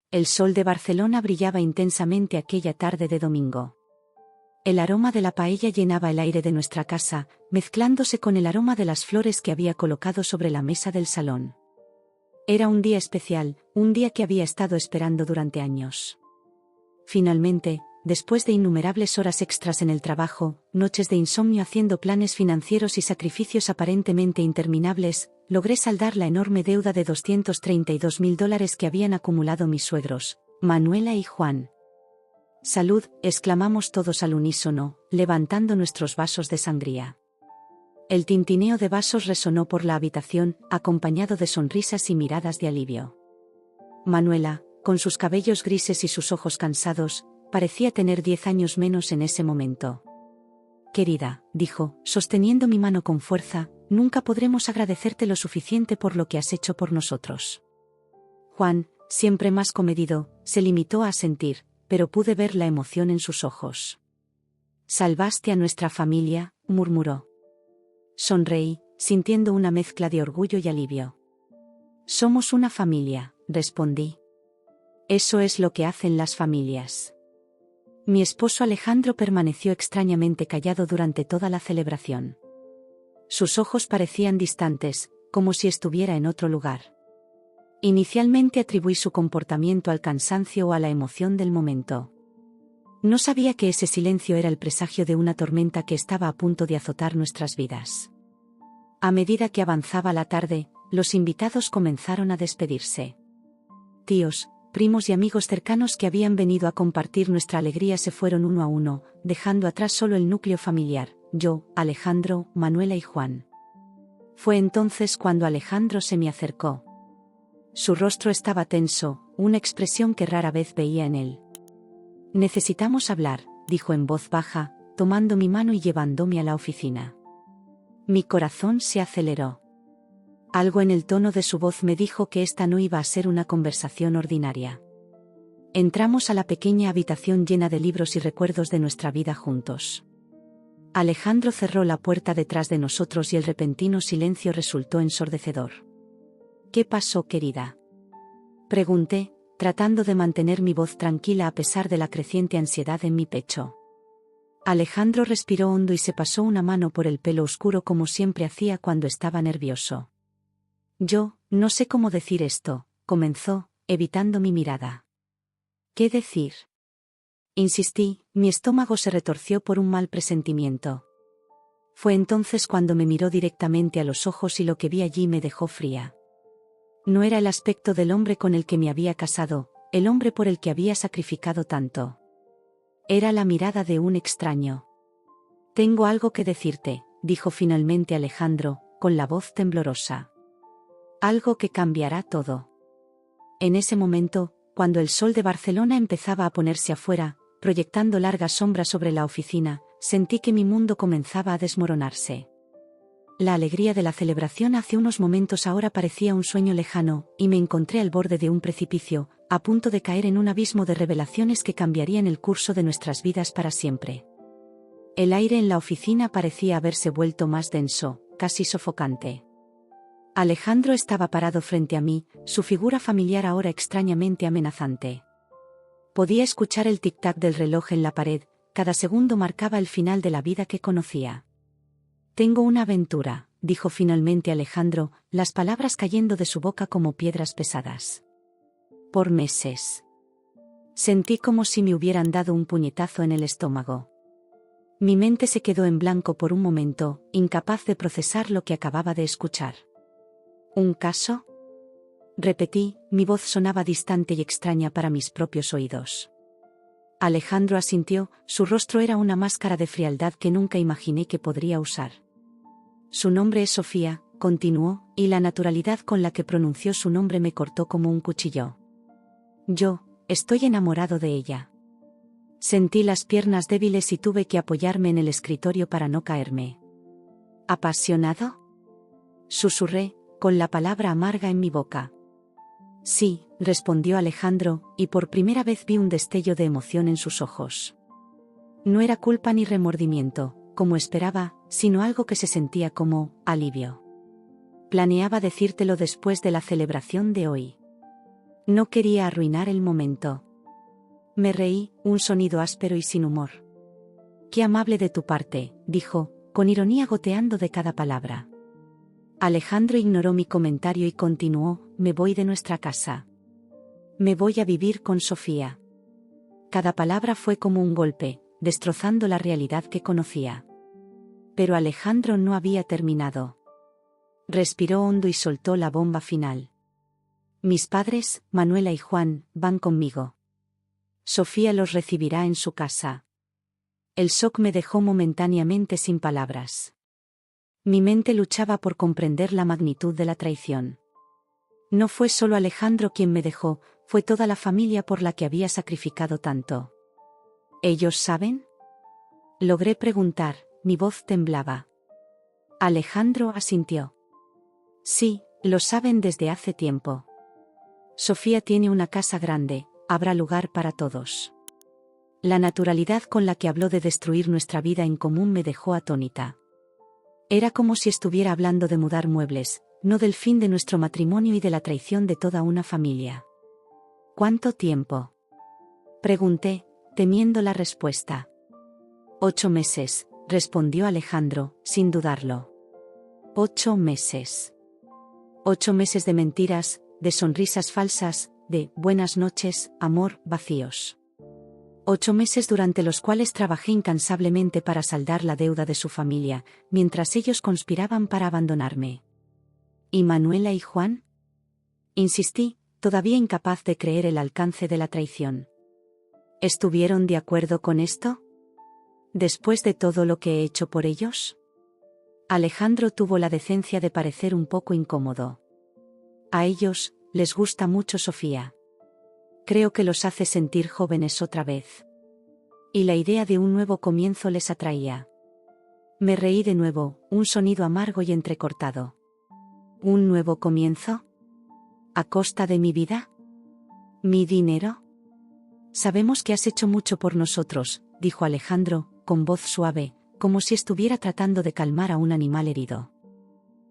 El sol de Barcelona brillaba intensamente aquella tarde de domingo. El aroma de la paella llenaba el aire de nuestra casa, mezclándose con el aroma de las flores que había colocado sobre la mesa del salón. Era un día especial, un día que había estado esperando durante años. Finalmente, después de innumerables horas extras en el trabajo, noches de insomnio haciendo planes financieros y sacrificios aparentemente interminables, logré saldar la enorme deuda de $232.000 que habían acumulado mis suegros, Manuela y Juan. «Salud», exclamamos todos al unísono, levantando nuestros vasos de sangría. El tintineo de vasos resonó por la habitación, acompañado de sonrisas y miradas de alivio. Manuela, con sus cabellos grises y sus ojos cansados, parecía tener 10 años menos en ese momento. «Querida», dijo, sosteniendo mi mano con fuerza, «nunca podremos agradecerte lo suficiente por lo que has hecho por nosotros». Juan, siempre más comedido, se limitó a asentir, pero pude ver la emoción en sus ojos. «Salvaste a nuestra familia», murmuró. Sonreí, sintiendo una mezcla de orgullo y alivio. «Somos una familia», respondí. «Eso es lo que hacen las familias». Mi esposo Alejandro permaneció extrañamente callado durante toda la celebración. Sus ojos parecían distantes, como si estuviera en otro lugar. Inicialmente atribuí su comportamiento al cansancio o a la emoción del momento. No sabía que ese silencio era el presagio de una tormenta que estaba a punto de azotar nuestras vidas. A medida que avanzaba la tarde, los invitados comenzaron a despedirse. Tíos, primos y amigos cercanos que habían venido a compartir nuestra alegría se fueron uno a uno, dejando atrás solo el núcleo familiar, yo, Alejandro, Manuela y Juan. Fue entonces cuando Alejandro se me acercó. Su rostro estaba tenso, una expresión que rara vez veía en él. «Necesitamos hablar», dijo en voz baja, tomando mi mano y llevándome a la oficina. Mi corazón se aceleró. Algo en el tono de su voz me dijo que esta no iba a ser una conversación ordinaria. Entramos a la pequeña habitación llena de libros y recuerdos de nuestra vida juntos. Alejandro cerró la puerta detrás de nosotros y el repentino silencio resultó ensordecedor. «¿Qué pasó, querida?», pregunté, tratando de mantener mi voz tranquila a pesar de la creciente ansiedad en mi pecho. Alejandro respiró hondo y se pasó una mano por el pelo oscuro como siempre hacía cuando estaba nervioso. «Yo, no sé cómo decir esto», comenzó, evitando mi mirada. «¿Qué decir?», insistí, mi estómago se retorció por un mal presentimiento. Fue entonces cuando me miró directamente a los ojos y lo que vi allí me dejó fría. No era el aspecto del hombre con el que me había casado, el hombre por el que había sacrificado tanto. Era la mirada de un extraño. «Tengo algo que decirte», dijo finalmente Alejandro, con la voz temblorosa. «Algo que cambiará todo». En ese momento, cuando el sol de Barcelona empezaba a ponerse afuera, proyectando largas sombras sobre la oficina, sentí que mi mundo comenzaba a desmoronarse. La alegría de la celebración hace unos momentos ahora parecía un sueño lejano, y me encontré al borde de un precipicio, a punto de caer en un abismo de revelaciones que cambiarían el curso de nuestras vidas para siempre. El aire en la oficina parecía haberse vuelto más denso, casi sofocante. Alejandro estaba parado frente a mí, su figura familiar ahora extrañamente amenazante. Podía escuchar el tic-tac del reloj en la pared, cada segundo marcaba el final de la vida que conocía. «Tengo una aventura», dijo finalmente Alejandro, las palabras cayendo de su boca como piedras pesadas. «Por meses». Sentí como si me hubieran dado un puñetazo en el estómago. Mi mente se quedó en blanco por un momento, incapaz de procesar lo que acababa de escuchar. «¿Un caso?», repetí, mi voz sonaba distante y extraña para mis propios oídos. Alejandro asintió, su rostro era una máscara de frialdad que nunca imaginé que podría usar. «Su nombre es Sofía», continuó, y la naturalidad con la que pronunció su nombre me cortó como un cuchillo. «Yo, estoy enamorado de ella». Sentí las piernas débiles y tuve que apoyarme en el escritorio para no caerme. «¿Apasionado?», susurré, con la palabra amarga en mi boca. «Sí», respondió Alejandro, y por primera vez vi un destello de emoción en sus ojos. No era culpa ni remordimiento, como esperaba, sino algo que se sentía como alivio. «Planeaba decírtelo después de la celebración de hoy». No quería arruinar el momento. Me reí, un sonido áspero y sin humor. «Qué amable de tu parte», dijo, con ironía goteando de cada palabra. Alejandro ignoró mi comentario y continuó: «Me voy de nuestra casa. Me voy a vivir con Sofía». Cada palabra fue como un golpe, destrozando la realidad que conocía. Pero Alejandro no había terminado. Respiró hondo y soltó la bomba final. «Mis padres, Manuela y Juan, van conmigo. Sofía los recibirá en su casa». El shock me dejó momentáneamente sin palabras. Mi mente luchaba por comprender la magnitud de la traición. No fue solo Alejandro quien me dejó, fue toda la familia por la que había sacrificado tanto. ¿Ellos saben?, logré preguntar, mi voz temblaba. Alejandro asintió. «Sí, lo saben desde hace tiempo. Sofía tiene una casa grande, habrá lugar para todos». La naturalidad con la que habló de destruir nuestra vida en común me dejó atónita. Era como si estuviera hablando de mudar muebles, no del fin de nuestro matrimonio y de la traición de toda una familia. «¿Cuánto tiempo?», pregunté, temiendo la respuesta. 8 meses, respondió Alejandro, sin dudarlo. 8 meses. 8 meses de mentiras, de sonrisas falsas, de buenas noches, amor, vacíos. 8 meses durante los cuales trabajé incansablemente para saldar la deuda de su familia, mientras ellos conspiraban para abandonarme. ¿Y Manuela y Juan?, insistí, todavía incapaz de creer el alcance de la traición. ¿Estuvieron de acuerdo con esto? ¿Después de todo lo que he hecho por ellos? Alejandro tuvo la decencia de parecer un poco incómodo. A ellos les gusta mucho Sofía. Creo que los hace sentir jóvenes otra vez. Y la idea de un nuevo comienzo les atraía. Me reí de nuevo, un sonido amargo y entrecortado. ¿Un nuevo comienzo? ¿A costa de mi vida? ¿Mi dinero? Sabemos que has hecho mucho por nosotros, dijo Alejandro, con voz suave, como si estuviera tratando de calmar a un animal herido.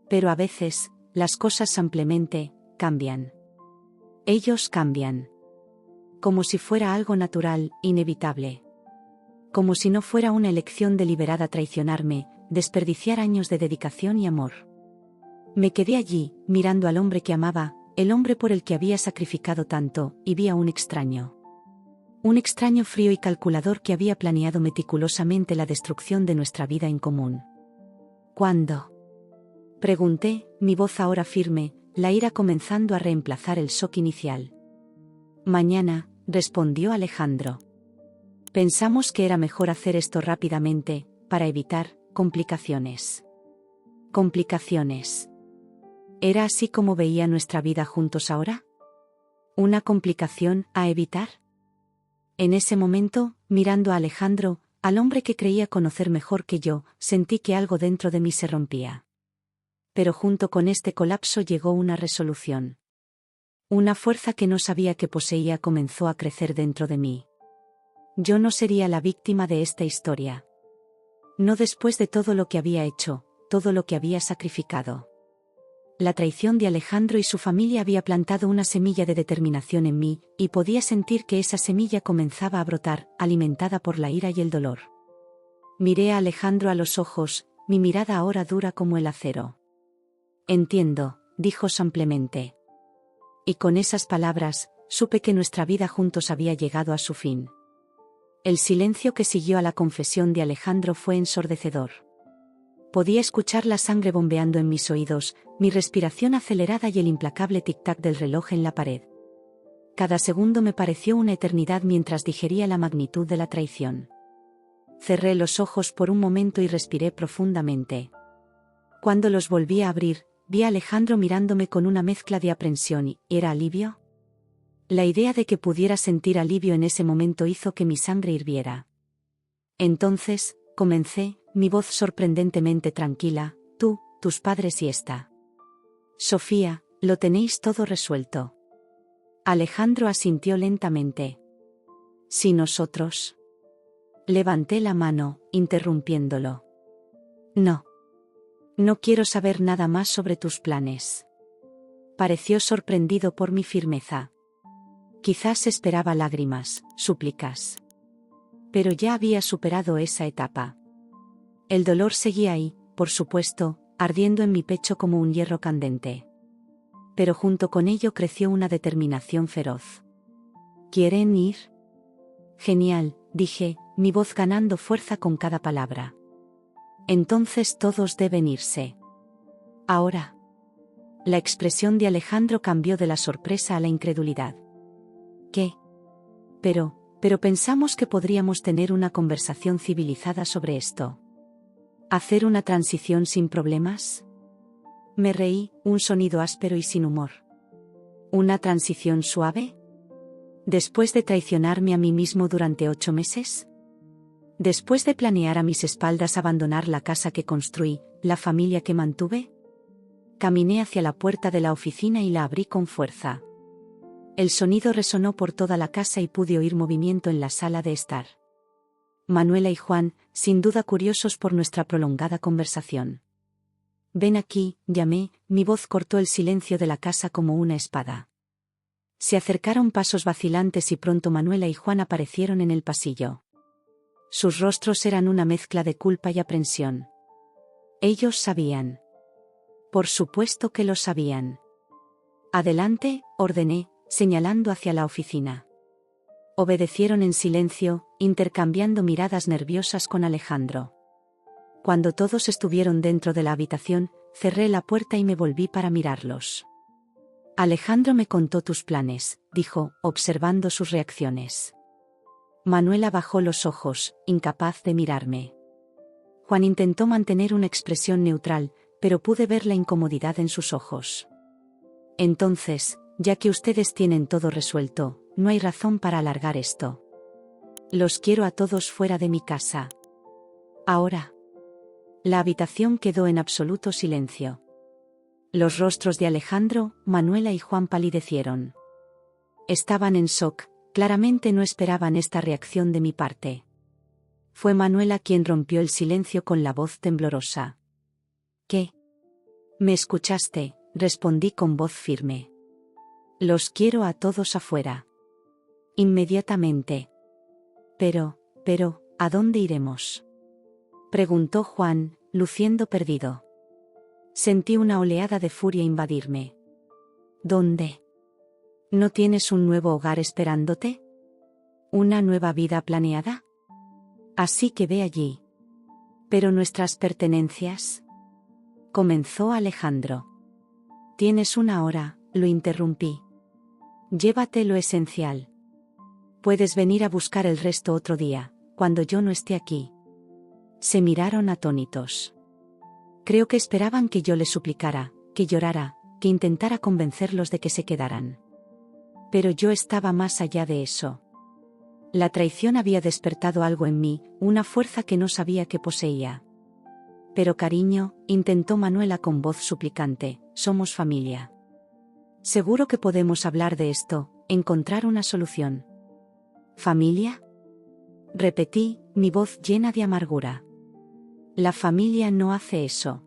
Pero a veces, las cosas simplemente cambian. Ellos cambian. Como si fuera algo natural, inevitable. Como si no fuera una elección deliberada traicionarme, desperdiciar años de dedicación y amor. Me quedé allí, mirando al hombre que amaba, el hombre por el que había sacrificado tanto, y vi a un extraño. Un extraño frío y calculador que había planeado meticulosamente la destrucción de nuestra vida en común. ¿Cuándo?, pregunté, mi voz ahora firme, la ira comenzando a reemplazar el shock inicial. «Mañana», respondió Alejandro. Pensamos que era mejor hacer esto rápidamente, para evitar complicaciones. ¿Complicaciones? ¿Era así como veía nuestra vida juntos ahora? ¿Una complicación a evitar? En ese momento, mirando a Alejandro, al hombre que creía conocer mejor que yo, sentí que algo dentro de mí se rompía. Pero junto con este colapso llegó una resolución. Una fuerza que no sabía que poseía comenzó a crecer dentro de mí. Yo no sería la víctima de esta historia. No después de todo lo que había hecho, todo lo que había sacrificado. La traición de Alejandro y su familia había plantado una semilla de determinación en mí, y podía sentir que esa semilla comenzaba a brotar, alimentada por la ira y el dolor. Miré a Alejandro a los ojos, mi mirada ahora dura como el acero. «Entiendo», dijo simplemente. Y con esas palabras, supe que nuestra vida juntos había llegado a su fin. El silencio que siguió a la confesión de Alejandro fue ensordecedor. Podía escuchar la sangre bombeando en mis oídos, mi respiración acelerada y el implacable tic-tac del reloj en la pared. Cada segundo me pareció una eternidad mientras digería la magnitud de la traición. Cerré los ojos por un momento y respiré profundamente. Cuando los volví a abrir, vi a Alejandro mirándome con una mezcla de aprensión y ¿era alivio? La idea de que pudiera sentir alivio en ese momento hizo que mi sangre hirviera. Entonces, comencé, mi voz sorprendentemente tranquila: tú, tus padres y esta Sofía, lo tenéis todo resuelto. Alejandro asintió lentamente. ¿Si nosotros? Levanté la mano, interrumpiéndolo. No. No quiero saber nada más sobre tus planes. Pareció sorprendido por mi firmeza. Quizás esperaba lágrimas, súplicas. Pero ya había superado esa etapa. El dolor seguía ahí, por supuesto, ardiendo en mi pecho como un hierro candente. Pero junto con ello creció una determinación feroz. ¿Quieren ir? Genial, dije, mi voz ganando fuerza con cada palabra. Entonces todos deben irse. Ahora. La expresión de Alejandro cambió de la sorpresa a la incredulidad. ¿Qué? Pero pensamos que podríamos tener una conversación civilizada sobre esto. ¿Hacer una transición sin problemas? Me reí, un sonido áspero y sin humor. ¿Una transición suave? ¿Después de traicionarme a mí mismo durante 8 meses? ¿Después de planear a mis espaldas abandonar la casa que construí, la familia que mantuve? Caminé hacia la puerta de la oficina y la abrí con fuerza. El sonido resonó por toda la casa y pude oír movimiento en la sala de estar. Manuela y Juan, sin duda curiosos por nuestra prolongada conversación. «Ven aquí», llamé, mi voz cortó el silencio de la casa como una espada. Se acercaron pasos vacilantes y pronto Manuela y Juan aparecieron en el pasillo. Sus rostros eran una mezcla de culpa y aprensión. Ellos sabían. Por supuesto que lo sabían. «Adelante», ordené, señalando hacia la oficina. Obedecieron en silencio, intercambiando miradas nerviosas con Alejandro. Cuando todos estuvieron dentro de la habitación, cerré la puerta y me volví para mirarlos. Alejandro me contó tus planes, dijo, observando sus reacciones. Manuela bajó los ojos, incapaz de mirarme. Juan intentó mantener una expresión neutral, pero pude ver la incomodidad en sus ojos. Entonces, ya que ustedes tienen todo resuelto, no hay razón para alargar esto. Los quiero a todos fuera de mi casa. Ahora. La habitación quedó en absoluto silencio. Los rostros de Alejandro, Manuela y Juan palidecieron. Estaban en shock, claramente no esperaban esta reacción de mi parte. Fue Manuela quien rompió el silencio con la voz temblorosa. ¿Qué? ¿Me escuchaste?, respondí con voz firme. Los quiero a todos afuera. Inmediatamente. Pero, ¿a dónde iremos?, preguntó Juan, luciendo perdido. Sentí una oleada de furia invadirme. ¿Dónde? ¿No tienes un nuevo hogar esperándote? ¿Una nueva vida planeada? Así que ve allí. ¿Pero nuestras pertenencias? Comenzó Alejandro. Tienes una hora, lo interrumpí. Llévate lo esencial. Puedes venir a buscar el resto otro día, cuando yo no esté aquí. Se miraron atónitos. Creo que esperaban que yo les suplicara, que llorara, que intentara convencerlos de que se quedaran. Pero yo estaba más allá de eso. La traición había despertado algo en mí, una fuerza que no sabía que poseía. Pero cariño, intentó Manuela con voz suplicante, somos familia. Seguro que podemos hablar de esto, encontrar una solución. ¿Familia? Repetí, mi voz llena de amargura. La familia no hace eso.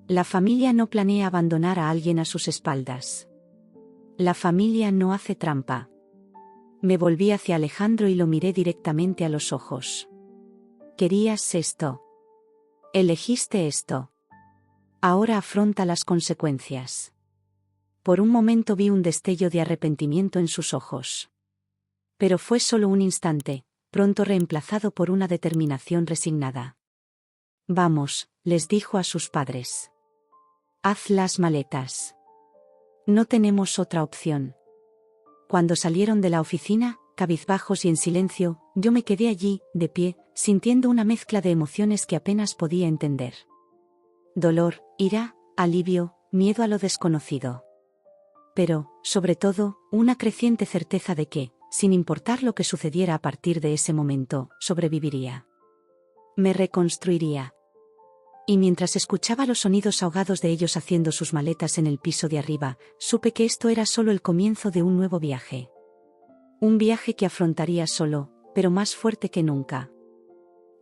La familia no planea abandonar a alguien a sus espaldas. La familia no hace trampa. Me volví hacia Alejandro y lo miré directamente a los ojos. Querías esto. Elegiste esto. Ahora afronta las consecuencias. Por un momento vi un destello de arrepentimiento en sus ojos. Pero fue solo un instante, pronto reemplazado por una determinación resignada. Vamos, les dijo a sus padres. Haz las maletas. No tenemos otra opción. Cuando salieron de la oficina, cabizbajos y en silencio, yo me quedé allí, de pie, sintiendo una mezcla de emociones que apenas podía entender. Dolor, ira, alivio, miedo a lo desconocido. Pero, sobre todo, una creciente certeza de que, sin importar lo que sucediera a partir de ese momento, sobreviviría. Me reconstruiría. Y mientras escuchaba los sonidos ahogados de ellos haciendo sus maletas en el piso de arriba, supe que esto era solo el comienzo de un nuevo viaje. Un viaje que afrontaría solo, pero más fuerte que nunca.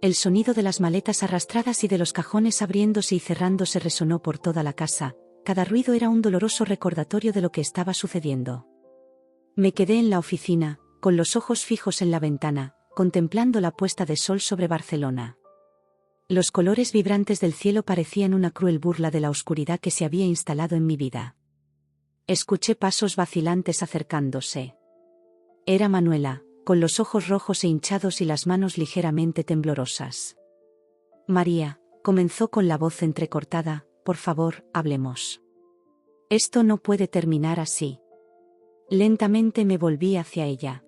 El sonido de las maletas arrastradas y de los cajones abriéndose y cerrándose resonó por toda la casa, cada ruido era un doloroso recordatorio de lo que estaba sucediendo. Me quedé en la oficina, con los ojos fijos en la ventana, contemplando la puesta de sol sobre Barcelona. Los colores vibrantes del cielo parecían una cruel burla de la oscuridad que se había instalado en mi vida. Escuché pasos vacilantes acercándose. Era Manuela, con los ojos rojos e hinchados y las manos ligeramente temblorosas. María, comenzó con la voz entrecortada, por favor, hablemos. Esto no puede terminar así. Lentamente me volví hacia ella.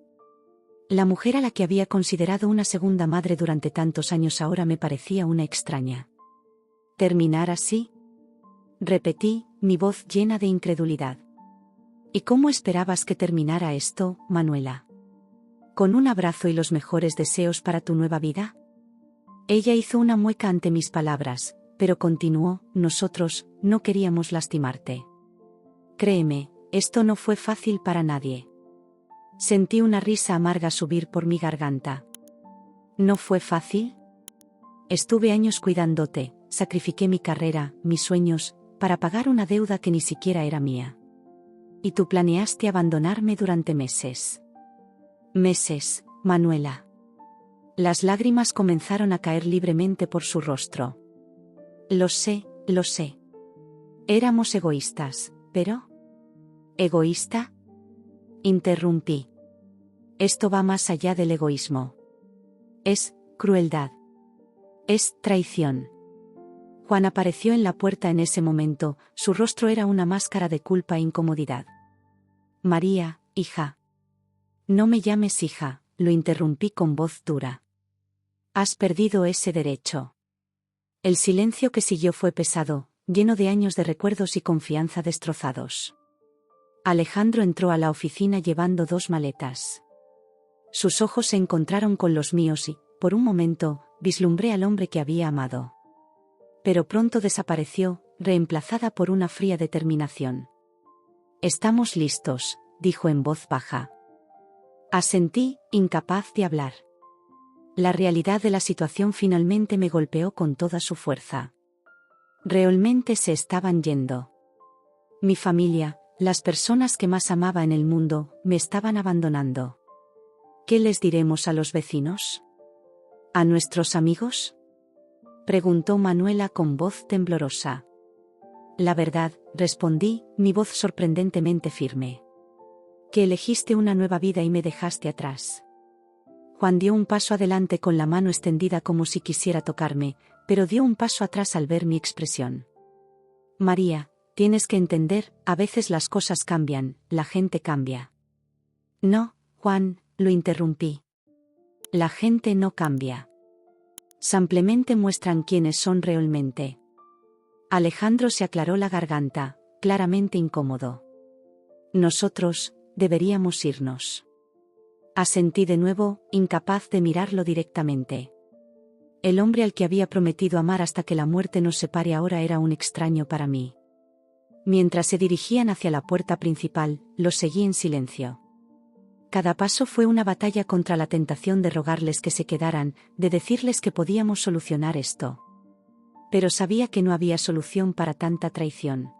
La mujer a la que había considerado una segunda madre durante tantos años ahora me parecía una extraña. ¿Terminar así? Repetí, mi voz llena de incredulidad. ¿Y cómo esperabas que terminara esto, Manuela? ¿Con un abrazo y los mejores deseos para tu nueva vida? Ella hizo una mueca ante mis palabras, pero continuó, nosotros no queríamos lastimarte. Créeme, esto no fue fácil para nadie. Sentí una risa amarga subir por mi garganta. ¿No fue fácil? Estuve años cuidándote, sacrifiqué mi carrera, mis sueños, para pagar una deuda que ni siquiera era mía. Y tú planeaste abandonarme durante meses. Meses, Manuela. Las lágrimas comenzaron a caer libremente por su rostro. Lo sé, lo sé. Éramos egoístas, pero... ¿Egoísta? Interrumpí. Esto va más allá del egoísmo. Es crueldad. Es traición. Juan apareció en la puerta en ese momento, su rostro era una máscara de culpa e incomodidad. María, hija. No me llames hija, lo interrumpí con voz dura. Has perdido ese derecho. El silencio que siguió fue pesado, lleno de años de recuerdos y confianza destrozados. Alejandro entró a la oficina llevando 2 maletas. Sus ojos se encontraron con los míos y, por un momento, vislumbré al hombre que había amado. Pero pronto desapareció, reemplazada por una fría determinación. Estamos listos, dijo en voz baja. Asentí, incapaz de hablar. La realidad de la situación finalmente me golpeó con toda su fuerza. Realmente se estaban yendo. Mi familia, las personas que más amaba en el mundo, me estaban abandonando. ¿Qué les diremos a los vecinos? ¿A nuestros amigos? Preguntó Manuela con voz temblorosa. La verdad, respondí, mi voz sorprendentemente firme. Que elegiste una nueva vida y me dejaste atrás. Juan dio un paso adelante con la mano extendida como si quisiera tocarme, pero dio un paso atrás al ver mi expresión. María, tienes que entender, a veces las cosas cambian, la gente cambia. No, Juan, lo interrumpí. La gente no cambia. Simplemente muestran quiénes son realmente. Alejandro se aclaró la garganta, claramente incómodo. Nosotros, deberíamos irnos. Asentí de nuevo, incapaz de mirarlo directamente. El hombre al que había prometido amar hasta que la muerte nos separe ahora era un extraño para mí. Mientras se dirigían hacia la puerta principal, los seguí en silencio. Cada paso fue una batalla contra la tentación de rogarles que se quedaran, de decirles que podíamos solucionar esto. Pero sabía que no había solución para tanta traición.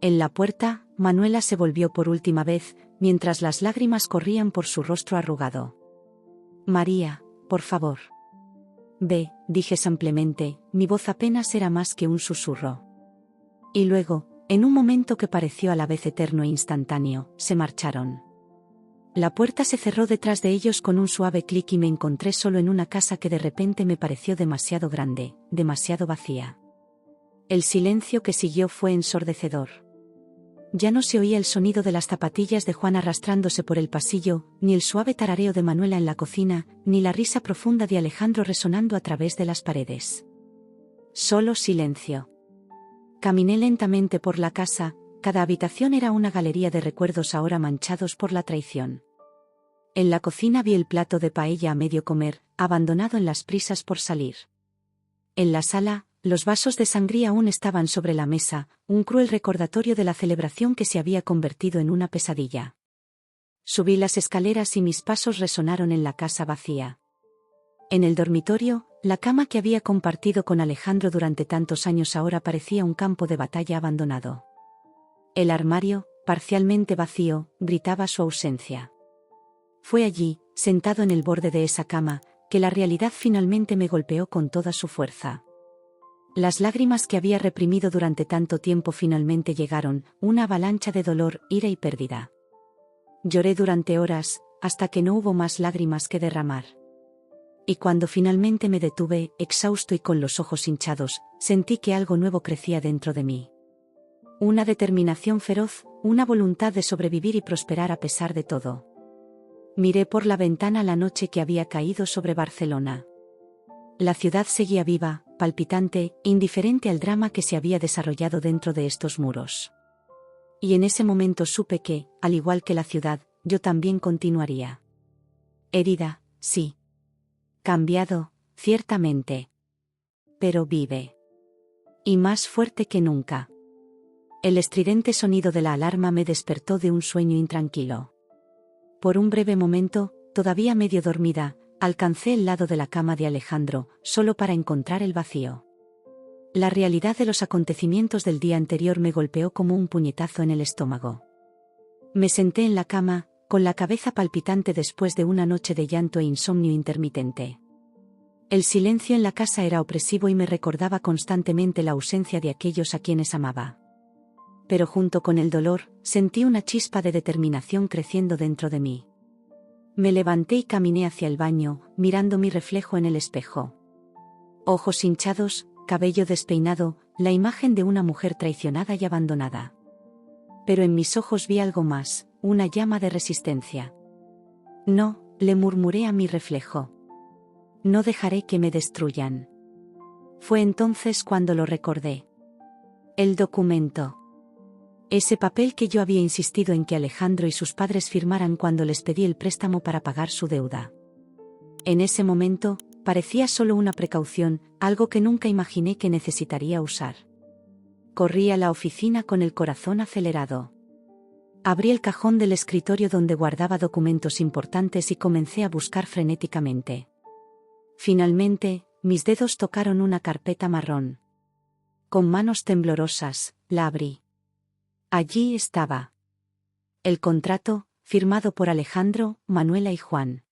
En la puerta, Manuela se volvió por última vez, mientras las lágrimas corrían por su rostro arrugado. María, por favor. Ve, dije simplemente, mi voz apenas era más que un susurro. Y luego, en un momento que pareció a la vez eterno e instantáneo, se marcharon. La puerta se cerró detrás de ellos con un suave clic y me encontré solo en una casa que de repente me pareció demasiado grande, demasiado vacía. El silencio que siguió fue ensordecedor. Ya no se oía el sonido de las zapatillas de Juan arrastrándose por el pasillo, ni el suave tarareo de Manuela en la cocina, ni la risa profunda de Alejandro resonando a través de las paredes. Solo silencio. Caminé lentamente por la casa, cada habitación era una galería de recuerdos ahora manchados por la traición. En la cocina vi el plato de paella a medio comer, abandonado en las prisas por salir. En la sala, los vasos de sangría aún estaban sobre la mesa, un cruel recordatorio de la celebración que se había convertido en una pesadilla. Subí las escaleras y mis pasos resonaron en la casa vacía. En el dormitorio, la cama que había compartido con Alejandro durante tantos años ahora parecía un campo de batalla abandonado. El armario, parcialmente vacío, gritaba su ausencia. Fue allí, sentado en el borde de esa cama, que la realidad finalmente me golpeó con toda su fuerza. Las lágrimas que había reprimido durante tanto tiempo finalmente llegaron, una avalancha de dolor, ira y pérdida. Lloré durante horas, hasta que no hubo más lágrimas que derramar. Y cuando finalmente me detuve, exhausto y con los ojos hinchados, sentí que algo nuevo crecía dentro de mí. Una determinación feroz, una voluntad de sobrevivir y prosperar a pesar de todo. Miré por la ventana la noche que había caído sobre Barcelona. La ciudad seguía viva, palpitante, indiferente al drama que se había desarrollado dentro de estos muros. Y en ese momento supe que, al igual que la ciudad, yo también continuaría. Herida, sí. Cambiado, ciertamente. Pero vive. Y más fuerte que nunca. El estridente sonido de la alarma me despertó de un sueño intranquilo. Por un breve momento, todavía medio dormida, alcancé el lado de la cama de Alejandro, solo para encontrar el vacío. La realidad de los acontecimientos del día anterior me golpeó como un puñetazo en el estómago. Me senté en la cama, con la cabeza palpitante después de una noche de llanto e insomnio intermitente. El silencio en la casa era opresivo y me recordaba constantemente la ausencia de aquellos a quienes amaba. Pero junto con el dolor, sentí una chispa de determinación creciendo dentro de mí. Me levanté y caminé hacia el baño, mirando mi reflejo en el espejo. Ojos hinchados, cabello despeinado, la imagen de una mujer traicionada y abandonada. Pero en mis ojos vi algo más, una llama de resistencia. No, le murmuré a mi reflejo. No dejaré que me destruyan. Fue entonces cuando lo recordé. El documento. Ese papel que yo había insistido en que Alejandro y sus padres firmaran cuando les pedí el préstamo para pagar su deuda. En ese momento, parecía solo una precaución, algo que nunca imaginé que necesitaría usar. Corrí a la oficina con el corazón acelerado. Abrí el cajón del escritorio donde guardaba documentos importantes y comencé a buscar frenéticamente. Finalmente, mis dedos tocaron una carpeta marrón. Con manos temblorosas, la abrí. Allí estaba. El contrato, firmado por Alejandro, Manuela y Juan.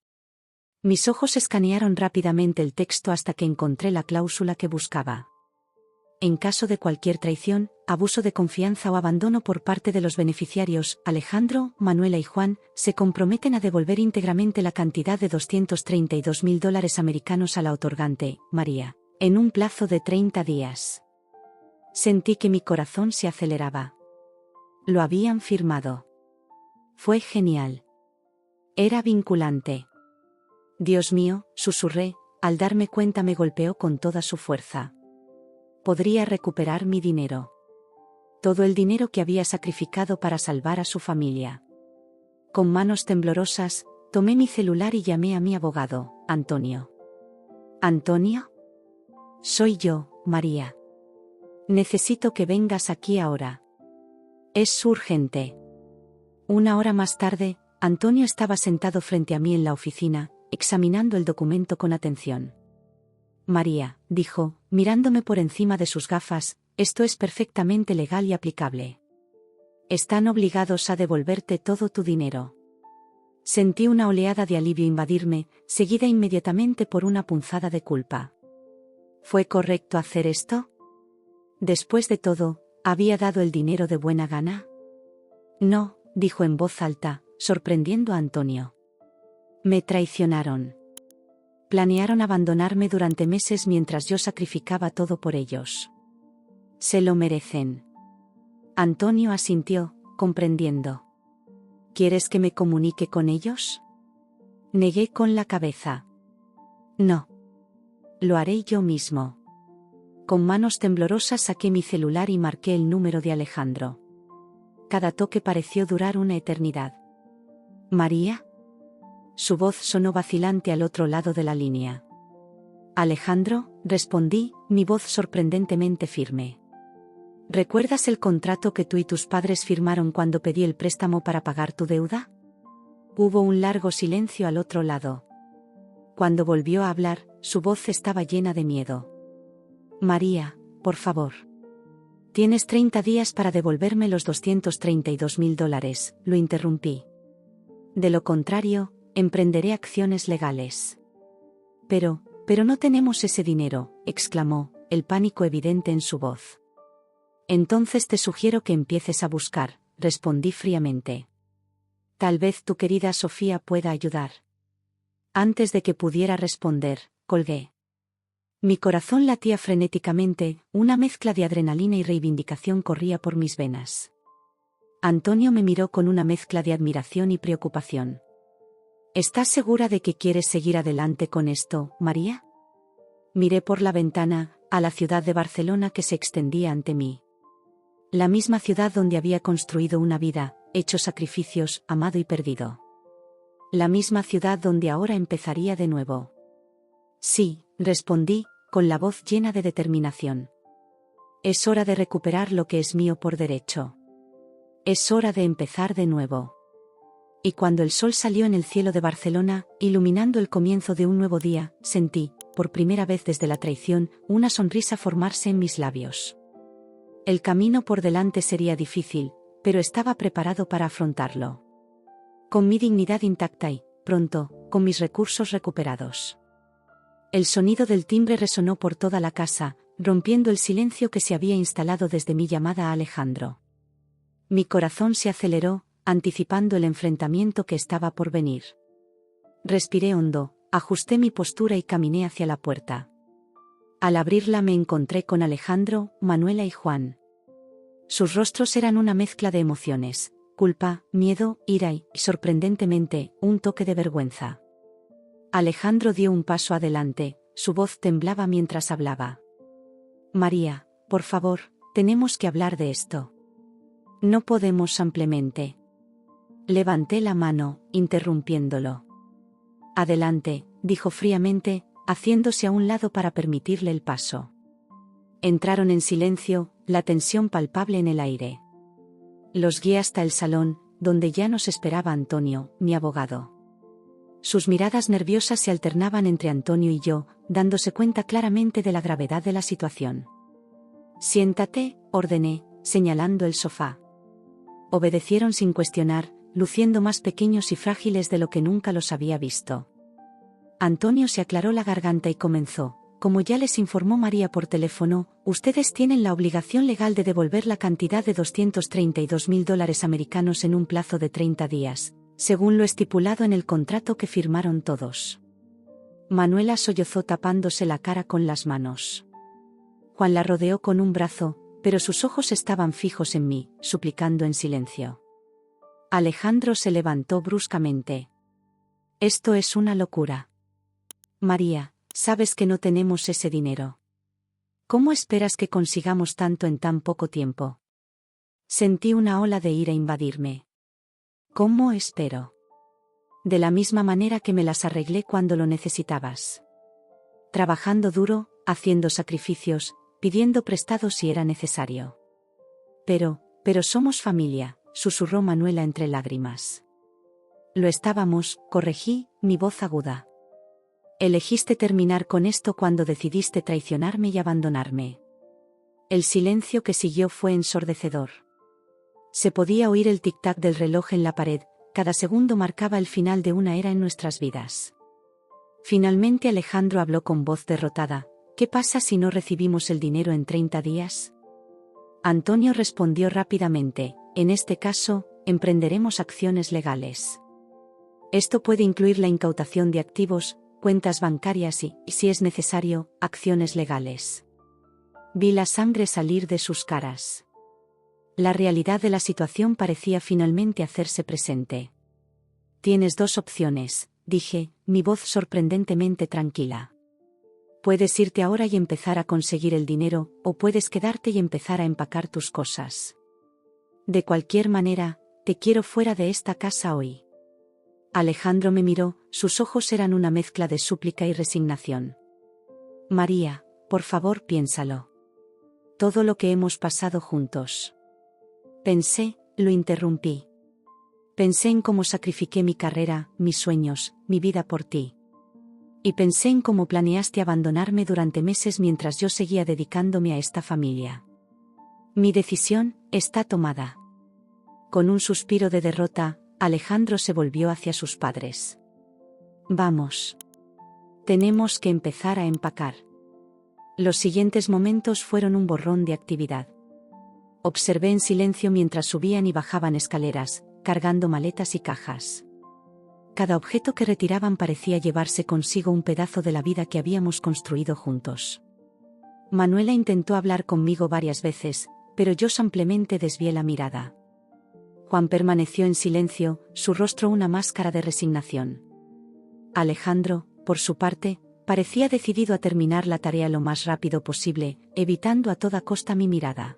Mis ojos escanearon rápidamente el texto hasta que encontré la cláusula que buscaba. En caso de cualquier traición, abuso de confianza o abandono por parte de los beneficiarios, Alejandro, Manuela y Juan, se comprometen a devolver íntegramente la cantidad de $232.000 americanos a la otorgante, María, en un plazo de 30 días. Sentí que mi corazón se aceleraba. Lo habían firmado. Fue genial. Era vinculante. Dios mío, susurré, al darme cuenta me golpeó con toda su fuerza. Podría recuperar mi dinero. Todo el dinero que había sacrificado para salvar a su familia. Con manos temblorosas, tomé mi celular y llamé a mi abogado, Antonio. ¿Antonio? Soy yo, María. Necesito que vengas aquí ahora. Es urgente. Una hora más tarde, Antonio estaba sentado frente a mí en la oficina, examinando el documento con atención. María, dijo, mirándome por encima de sus gafas, esto es perfectamente legal y aplicable. Están obligados a devolverte todo tu dinero. Sentí una oleada de alivio invadirme, seguida inmediatamente por una punzada de culpa. ¿Fue correcto hacer esto? Después de todo, ¿había dado el dinero de buena gana? No, dijo en voz alta, sorprendiendo a Antonio. Me traicionaron. Planearon abandonarme durante meses mientras yo sacrificaba todo por ellos. Se lo merecen. Antonio asintió, comprendiendo. ¿Quieres que me comunique con ellos? Negué con la cabeza. No. Lo haré yo mismo. Con manos temblorosas saqué mi celular y marqué el número de Alejandro. Cada toque pareció durar una eternidad. ¿María? Su voz sonó vacilante al otro lado de la línea. Alejandro, respondí, mi voz sorprendentemente firme. ¿Recuerdas el contrato que tú y tus padres firmaron cuando pedí el préstamo para pagar tu deuda? Hubo un largo silencio al otro lado. Cuando volvió a hablar, su voz estaba llena de miedo. María, por favor. Tienes 30 días para devolverme los $232.000, lo interrumpí. De lo contrario, emprenderé acciones legales. Pero no tenemos ese dinero, exclamó, el pánico evidente en su voz. Entonces te sugiero que empieces a buscar, respondí fríamente. Tal vez tu querida Sofía pueda ayudar. Antes de que pudiera responder, colgué. Mi corazón latía frenéticamente, una mezcla de adrenalina y reivindicación corría por mis venas. Antonio me miró con una mezcla de admiración y preocupación. ¿Estás segura de que quieres seguir adelante con esto, María? Miré por la ventana, a la ciudad de Barcelona que se extendía ante mí. La misma ciudad donde había construido una vida, hecho sacrificios, amado y perdido. La misma ciudad donde ahora empezaría de nuevo. Sí, respondí, con la voz llena de determinación. Es hora de recuperar lo que es mío por derecho. Es hora de empezar de nuevo. Y cuando el sol salió en el cielo de Barcelona, iluminando el comienzo de un nuevo día, sentí, por primera vez desde la traición, una sonrisa formarse en mis labios. El camino por delante sería difícil, pero estaba preparado para afrontarlo. Con mi dignidad intacta y, pronto, con mis recursos recuperados. El sonido del timbre resonó por toda la casa, rompiendo el silencio que se había instalado desde mi llamada a Alejandro. Mi corazón se aceleró, anticipando el enfrentamiento que estaba por venir. Respiré hondo, ajusté mi postura y caminé hacia la puerta. Al abrirla me encontré con Alejandro, Manuela y Juan. Sus rostros eran una mezcla de emociones, culpa, miedo, ira y, sorprendentemente, un toque de vergüenza. Alejandro dio un paso adelante, su voz temblaba mientras hablaba. María, por favor, tenemos que hablar de esto. No podemos simplemente. Levanté la mano, interrumpiéndolo. Adelante, dijo fríamente, haciéndose a un lado para permitirle el paso. Entraron en silencio, la tensión palpable en el aire. Los guié hasta el salón, donde ya nos esperaba Antonio, mi abogado. Sus miradas nerviosas se alternaban entre Antonio y yo, dándose cuenta claramente de la gravedad de la situación. Siéntate, ordené, señalando el sofá. Obedecieron sin cuestionar, luciendo más pequeños y frágiles de lo que nunca los había visto. Antonio se aclaró la garganta y comenzó. Como ya les informó María por teléfono, ustedes tienen la obligación legal de devolver la cantidad de $232.000 americanos en un plazo de 30 días, según lo estipulado en el contrato que firmaron todos. Manuela sollozó tapándose la cara con las manos. Juan la rodeó con un brazo, pero sus ojos estaban fijos en mí, suplicando en silencio. Alejandro se levantó bruscamente. Esto es una locura. María, sabes que no tenemos ese dinero. ¿Cómo esperas que consigamos tanto en tan poco tiempo? Sentí una ola de ira invadirme. ¿Cómo espero? De la misma manera que me las arreglé cuando lo necesitabas. Trabajando duro, haciendo sacrificios, pidiendo prestado si era necesario. Pero somos familia, susurró Manuela entre lágrimas. Lo estábamos, corregí, mi voz aguda. Elegiste terminar con esto cuando decidiste traicionarme y abandonarme. El silencio que siguió fue ensordecedor. Se podía oír el tic-tac del reloj en la pared, cada segundo marcaba el final de una era en nuestras vidas. Finalmente Alejandro habló con voz derrotada. ¿Qué pasa si no recibimos el dinero en 30 días? Antonio respondió rápidamente, en este caso, emprenderemos acciones legales. Esto puede incluir la incautación de activos, cuentas bancarias y, si es necesario, acciones legales. Vi la sangre salir de sus caras. La realidad de la situación parecía finalmente hacerse presente. Tienes dos opciones, dije, mi voz sorprendentemente tranquila. Puedes irte ahora y empezar a conseguir el dinero, o puedes quedarte y empezar a empacar tus cosas. De cualquier manera, te quiero fuera de esta casa hoy. Alejandro me miró, sus ojos eran una mezcla de súplica y resignación. María, por favor piénsalo. Todo lo que hemos pasado juntos. Pensé, lo interrumpí. Pensé en cómo sacrifiqué mi carrera, mis sueños, mi vida por ti. Y pensé en cómo planeaste abandonarme durante meses mientras yo seguía dedicándome a esta familia. Mi decisión está tomada. Con un suspiro de derrota, Alejandro se volvió hacia sus padres. Vamos. Tenemos que empezar a empacar. Los siguientes momentos fueron un borrón de actividad. Observé en silencio mientras subían y bajaban escaleras, cargando maletas y cajas. Cada objeto que retiraban parecía llevarse consigo un pedazo de la vida que habíamos construido juntos. Manuela intentó hablar conmigo varias veces, pero yo simplemente desvié la mirada. Juan permaneció en silencio, su rostro una máscara de resignación. Alejandro, por su parte, parecía decidido a terminar la tarea lo más rápido posible, evitando a toda costa mi mirada.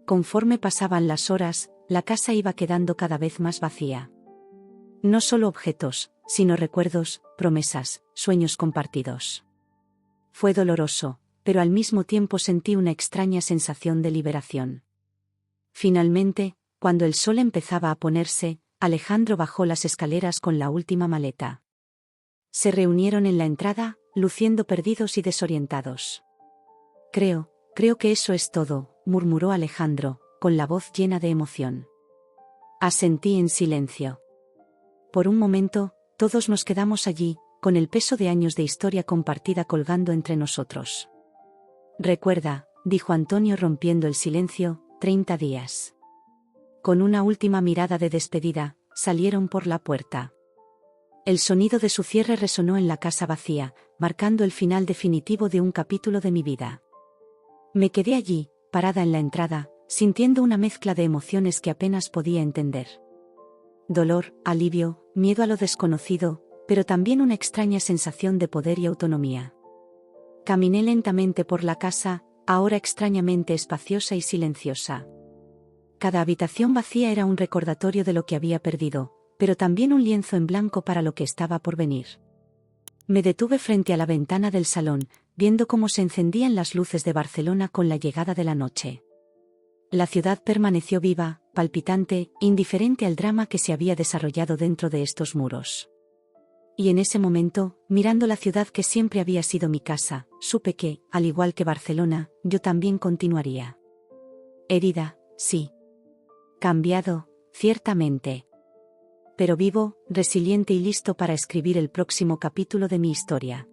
Conforme pasaban las horas, la casa iba quedando cada vez más vacía. No solo objetos, sino recuerdos, promesas, sueños compartidos. Fue doloroso, pero al mismo tiempo sentí una extraña sensación de liberación. Finalmente, cuando el sol empezaba a ponerse, Alejandro bajó las escaleras con la última maleta. Se reunieron en la entrada, luciendo perdidos y desorientados. Creo que eso es todo, murmuró Alejandro, con la voz llena de emoción. Asentí en silencio. Por un momento, todos nos quedamos allí, con el peso de años de historia compartida colgando entre nosotros. Recuerda, dijo Antonio rompiendo el silencio, 30 días. Con una última mirada de despedida, salieron por la puerta. El sonido de su cierre resonó en la casa vacía, marcando el final definitivo de un capítulo de mi vida. Me quedé allí, parada en la entrada, sintiendo una mezcla de emociones que apenas podía entender. Dolor, alivio, miedo a lo desconocido, pero también una extraña sensación de poder y autonomía. Caminé lentamente por la casa, ahora extrañamente espaciosa y silenciosa. Cada habitación vacía era un recordatorio de lo que había perdido, pero también un lienzo en blanco para lo que estaba por venir. Me detuve frente a la ventana del salón, viendo cómo se encendían las luces de Barcelona con la llegada de la noche. La ciudad permaneció viva, palpitante, indiferente al drama que se había desarrollado dentro de estos muros. Y en ese momento, mirando la ciudad que siempre había sido mi casa, supe que, al igual que Barcelona, yo también continuaría. Herida, sí. Cambiado, ciertamente. Pero vivo, resiliente y listo para escribir el próximo capítulo de mi historia.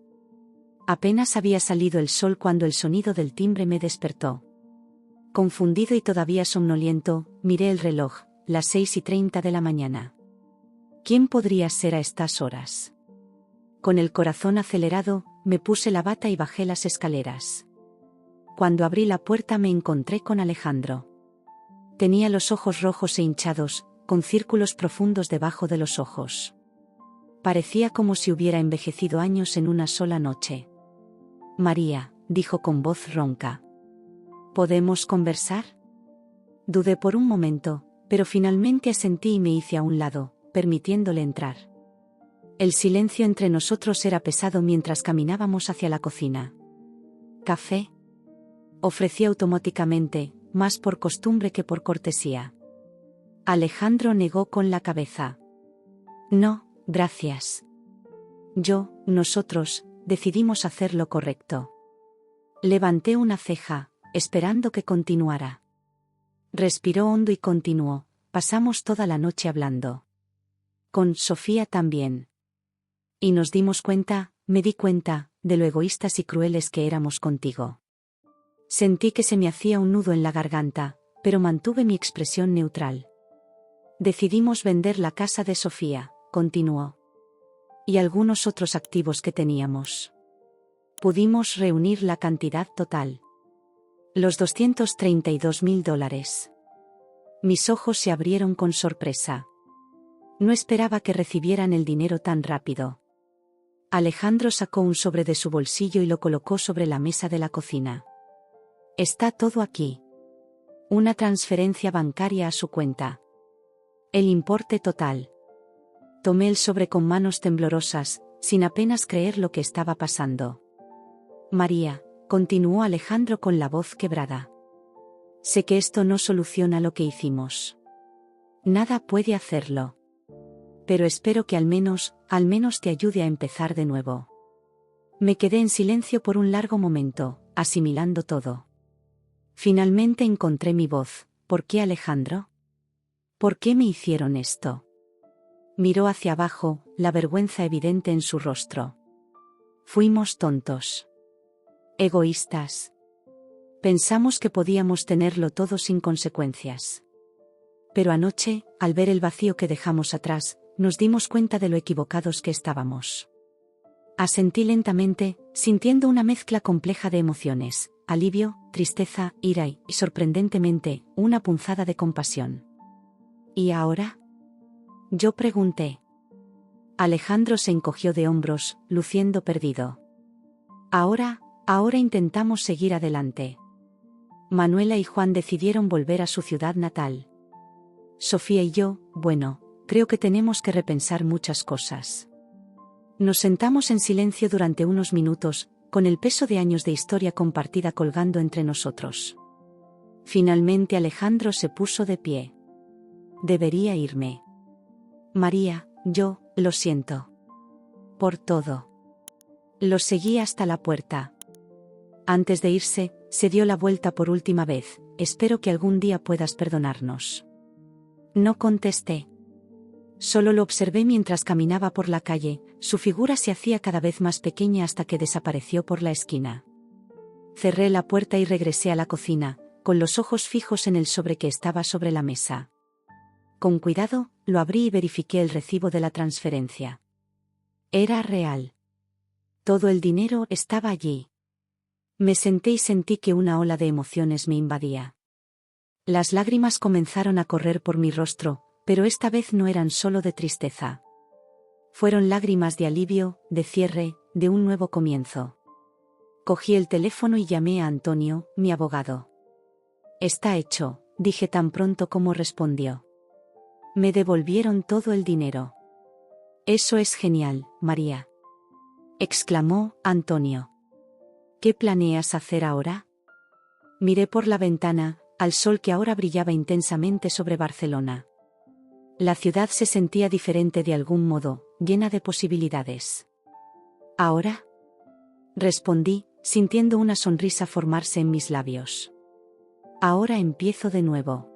Apenas había salido el sol cuando el sonido del timbre me despertó. Confundido y todavía somnoliento, miré el reloj, las 6:30 de la mañana. ¿Quién podría ser a estas horas? Con el corazón acelerado, me puse la bata y bajé las escaleras. Cuando abrí la puerta me encontré con Alejandro. Tenía los ojos rojos e hinchados, con círculos profundos debajo de los ojos. Parecía como si hubiera envejecido años en una sola noche. María, dijo con voz ronca. ¿Podemos conversar? Dudé por un momento, pero finalmente asentí y me hice a un lado, permitiéndole entrar. El silencio entre nosotros era pesado mientras caminábamos hacia la cocina. ¿Café? Ofrecí automáticamente, más por costumbre que por cortesía. Alejandro negó con la cabeza. No, gracias. Nosotros, decidimos hacer lo correcto. Levanté una ceja, esperando que continuara. Respiró hondo y continuó, pasamos toda la noche hablando. Con Sofía también. Y nos dimos cuenta, me di cuenta, de lo egoístas y crueles que éramos contigo. Sentí que se me hacía un nudo en la garganta, pero mantuve mi expresión neutral. Decidimos vender la casa de Sofía, continuó. Y algunos otros activos que teníamos. Pudimos reunir la cantidad total. Los $232.000. Mis ojos se abrieron con sorpresa. No esperaba que recibieran el dinero tan rápido. Alejandro sacó un sobre de su bolsillo y lo colocó sobre la mesa de la cocina. Está todo aquí. Una transferencia bancaria a su cuenta. El importe total. Tomé el sobre con manos temblorosas, sin apenas creer lo que estaba pasando. María, continuó Alejandro con la voz quebrada. Sé que esto no soluciona lo que hicimos. Nada puede hacerlo. Pero espero que al menos te ayude a empezar de nuevo. Me quedé en silencio por un largo momento, asimilando todo. Finalmente encontré mi voz. ¿Por qué, Alejandro? ¿Por qué me hicieron esto? Miró hacia abajo, la vergüenza evidente en su rostro. Fuimos tontos. Egoístas. Pensamos que podíamos tenerlo todo sin consecuencias. Pero anoche, al ver el vacío que dejamos atrás, nos dimos cuenta de lo equivocados que estábamos. Asentí lentamente, sintiendo una mezcla compleja de emociones, alivio, tristeza, ira y, sorprendentemente, una punzada de compasión. ¿Y ahora? Yo pregunté. Alejandro se encogió de hombros, luciendo perdido. Ahora intentamos seguir adelante. Manuela y Juan decidieron volver a su ciudad natal. Sofía y yo, bueno, creo que tenemos que repensar muchas cosas. Nos sentamos en silencio durante unos minutos, con el peso de años de historia compartida colgando entre nosotros. Finalmente Alejandro se puso de pie. Debería irme. María, yo, lo siento. Por todo. Lo seguí hasta la puerta. Antes de irse, se dio la vuelta por última vez. Espero que algún día puedas perdonarnos. No contesté. Solo lo observé mientras caminaba por la calle, su figura se hacía cada vez más pequeña hasta que desapareció por la esquina. Cerré la puerta y regresé a la cocina, con los ojos fijos en el sobre que estaba sobre la mesa. Con cuidado, lo abrí y verifiqué el recibo de la transferencia. Era real. Todo el dinero estaba allí. Me senté y sentí que una ola de emociones me invadía. Las lágrimas comenzaron a correr por mi rostro, pero esta vez no eran solo de tristeza. Fueron lágrimas de alivio, de cierre, de un nuevo comienzo. Cogí el teléfono y llamé a Antonio, mi abogado. Está hecho, dije tan pronto como respondió. Me devolvieron todo el dinero. Eso es genial, María. Exclamó Antonio. ¿Qué planeas hacer ahora? Miré por la ventana, al sol que ahora brillaba intensamente sobre Barcelona. La ciudad se sentía diferente de algún modo, llena de posibilidades. ¿Ahora? Respondí, sintiendo una sonrisa formarse en mis labios. Ahora empiezo de nuevo.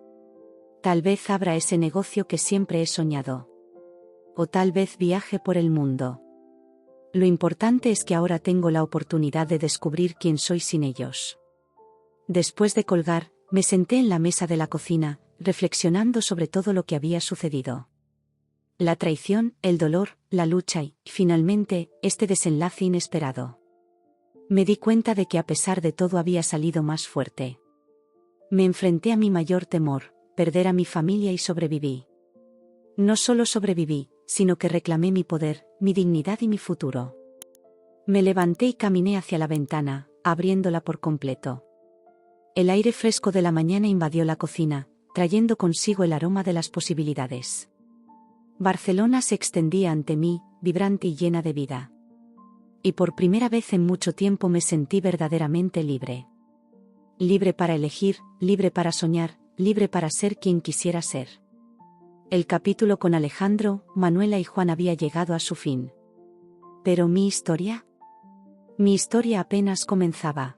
Tal vez abra ese negocio que siempre he soñado. O tal vez viaje por el mundo. Lo importante es que ahora tengo la oportunidad de descubrir quién soy sin ellos. Después de colgar, me senté en la mesa de la cocina, reflexionando sobre todo lo que había sucedido. La traición, el dolor, la lucha y, finalmente, este desenlace inesperado. Me di cuenta de que a pesar de todo había salido más fuerte. Me enfrenté a mi mayor temor, perder a mi familia y sobreviví. No solo sobreviví, sino que reclamé mi poder, mi dignidad y mi futuro. Me levanté y caminé hacia la ventana, abriéndola por completo. El aire fresco de la mañana invadió la cocina, trayendo consigo el aroma de las posibilidades. Barcelona se extendía ante mí, vibrante y llena de vida. Y por primera vez en mucho tiempo me sentí verdaderamente libre. Libre para elegir, libre para soñar, libre para ser quien quisiera ser. El capítulo con Alejandro, Manuela y Juan había llegado a su fin. ¿Pero mi historia? Mi historia apenas comenzaba.